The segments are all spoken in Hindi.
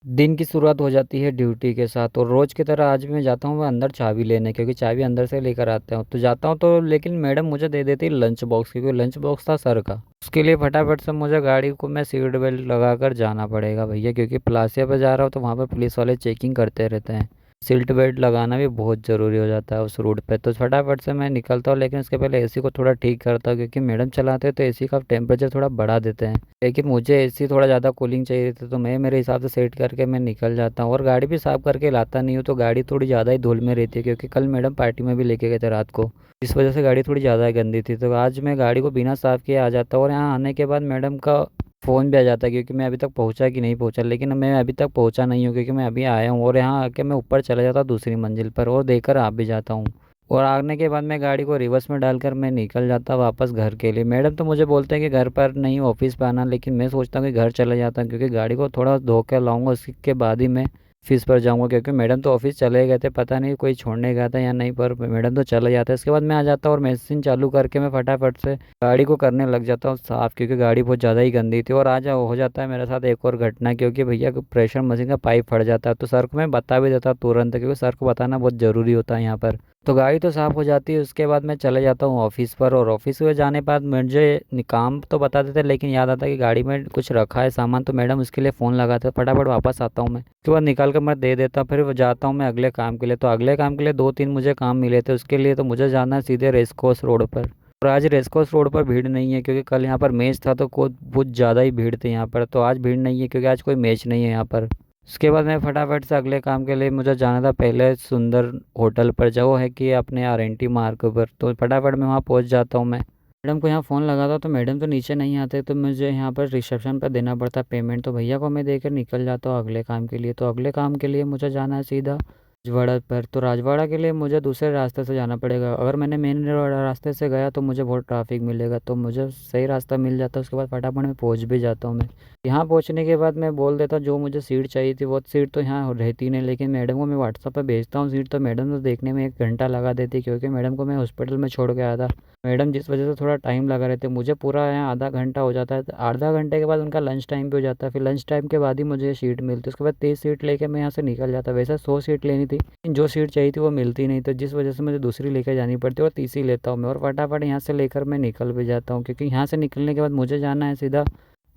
दिन की शुरुआत हो जाती है ड्यूटी के साथ और रोज़ की तरह आज भी मैं जाता हूँ मैं अंदर चाबी लेने, क्योंकि चाबी अंदर से लेकर आते हूँ तो जाता हूँ तो, लेकिन मैडम मुझे दे देती लंच बॉक्स, क्योंकि लंच बॉक्स था सर का। उसके लिए फटाफट से मुझे गाड़ी को मैं सीट बेल्ट लगा कर जाना पड़ेगा भैया, क्योंकि प्लासिया पे जा रहा हूँ तो वहाँ पर पुलिस वाले चेकिंग करते रहते हैं। सीट बेल्ट लगाना भी बहुत ज़रूरी हो जाता है उस रूट पे। तो फटाफट से मैं निकलता हूँ, लेकिन उसके पहले एसी को थोड़ा ठीक करता हूँ, क्योंकि मैडम चलाते हैं तो एसी का टेम्परेचर थोड़ा बढ़ा देते हैं। लेकिन मुझे एसी थोड़ा ज़्यादा कूलिंग चाहिए थी तो मैं मेरे हिसाब से सेट करके मैं निकल जाता हूँ। और गाड़ी भी साफ़ करके लाता नहीं हूँ तो गाड़ी थोड़ी ज़्यादा ही धूल में रहती है, क्योंकि कल मैडम पार्टी में भी लेके गए थे रात को, इस वजह से गाड़ी थोड़ी ज़्यादा गंदी थी। तो आज मैं गाड़ी को बिना साफ़ किए आ जाता हूँ और यहाँ आने के बाद मैडम का फ़ोन भी आ जाता है, क्योंकि मैं अभी तक पहुंचा कि नहीं पहुंचा। लेकिन मैं अभी तक पहुंचा नहीं हूँ, क्योंकि मैं अभी आया हूँ और यहाँ आके मैं ऊपर चला जाता हूँ दूसरी मंजिल पर और देखकर आ भी जाता हूँ। और आने के बाद मैं गाड़ी को रिवर्स में डालकर मैं निकल जाता वापस घर के लिए। मैडम तो मुझे बोलते हैं कि घर पर नहीं ऑफिस पे आना, लेकिन मैं सोचता हूँ कि घर चला जाता हूँ, क्योंकि गाड़ी को थोड़ा धो कर लाऊंगा, उसके बाद ही मैं ऑफिस पर जाऊंगा। क्योंकि मैडम तो ऑफिस चले गए थे, पता नहीं कोई छोड़ने गया था या नहीं, पर मैडम तो चले जाते हैं। उसके बाद मैं आ जाता हूँ और मशीन चालू करके मैं फटाफट से गाड़ी को करने लग जाता हूँ साफ़, क्योंकि गाड़ी बहुत ज़्यादा ही गंदी थी। और आज हो जाता है मेरे साथ एक और घटना, क्योंकि भैया प्रेशर मशीन का पाइप फट जाता है। तो सर को मैं बता भी देता तुरंत, क्योंकि सर को बताना बहुत ज़रूरी होता है यहाँ पर। तो गाड़ी तो साफ़ हो जाती है, उसके बाद मैं चले जाता हूँ ऑफिस पर। और ऑफिस में जाने के बाद मुझे काम तो बता देते, लेकिन याद आता है कि गाड़ी में कुछ रखा है सामान, तो मैडम उसके लिए फ़ोन लगाते, फटाफट वापस आता हूँ मैं। उसके बाद निकाल कर मैं दे देता, फिर जाता हूँ मैं अगले काम के लिए। तो अगले काम के लिए दो तीन मुझे काम मिले थे, उसके लिए तो मुझे जाना है सीधे रेसकोर्स रोड पर। और आज रेसकोर्स रोड पर भीड़ नहीं है, क्योंकि कल यहाँ पर मैच था तो बहुत ज़्यादा ही भीड़ थी यहाँ पर। तो आज भीड़ नहीं है, क्योंकि आज कोई मैच नहीं है यहाँ पर। उसके बाद मैं फटाफट से अगले काम के लिए मुझे जाना था पहले सुंदर होटल पर, जो है कि अपने RNT मार्ग पर। तो फटाफट मैं वहाँ पहुँच जाता हूँ मैं। मैडम को यहाँ फ़ोन लगाता तो मैडम तो नीचे नहीं आते, तो मुझे यहाँ पर रिसेप्शन पर देना पड़ता पेमेंट। तो भैया को मैं देकर निकल जाता हूँ अगले काम के लिए। तो अगले काम के लिए मुझे जाना है सीधा राजवाड़ा पर। तो राजवाड़ा के लिए मुझे दूसरे रास्ते से जाना पड़ेगा। अगर मैंने मेन रास्ते से गया तो मुझे बहुत ट्रैफिक मिलेगा, तो मुझे सही रास्ता मिल जाता है। उसके बाद फटाफट मैं पहुँच भी जाता हूँ मैं। यहाँ पहुँचने के बाद मैं बोल देता जो मुझे सीट चाहिए थी, वो सीट तो यहाँ रहती नहीं, लेकिन मैडम को मैं व्हाट्सअप पर भेजता हूँ सीट, तो मैडम तो देखने में 1 घंटा लगा देती, क्योंकि मैडम को मैं हॉस्पिटल में छोड़ के आया था। मैडम जिस वजह से थोड़ा टाइम लगा रहते, मुझे पूरा यहाँ आधा घंटा हो जाता है। तो आधा घंटे के बाद उनका लंच टाइम भी हो जाता है, फिर लंच टाइम के बाद ही मुझे सीट मिलती है। उसके बाद 30 सीट लेके मैं यहाँ से निकल जाता। वैसे 100 सीट लेनी थी, लेकिन जो सीट चाहिए थी वो मिलती नहीं, तो जिस वजह से मुझे दूसरी लेकर जानी पड़ती है और तीसरी लेता हूँ मैं। और फटाफट यहाँ से लेकर मैं निकल भी जाता हूँ, क्योंकि यहाँ से निकलने के बाद मुझे जाना है सीधा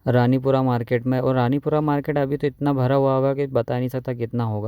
रानीपुरा मार्केट में। और रानीपुरा मार्केट अभी तो इतना भरा हुआ होगा कि बता नहीं सकता कितना होगा।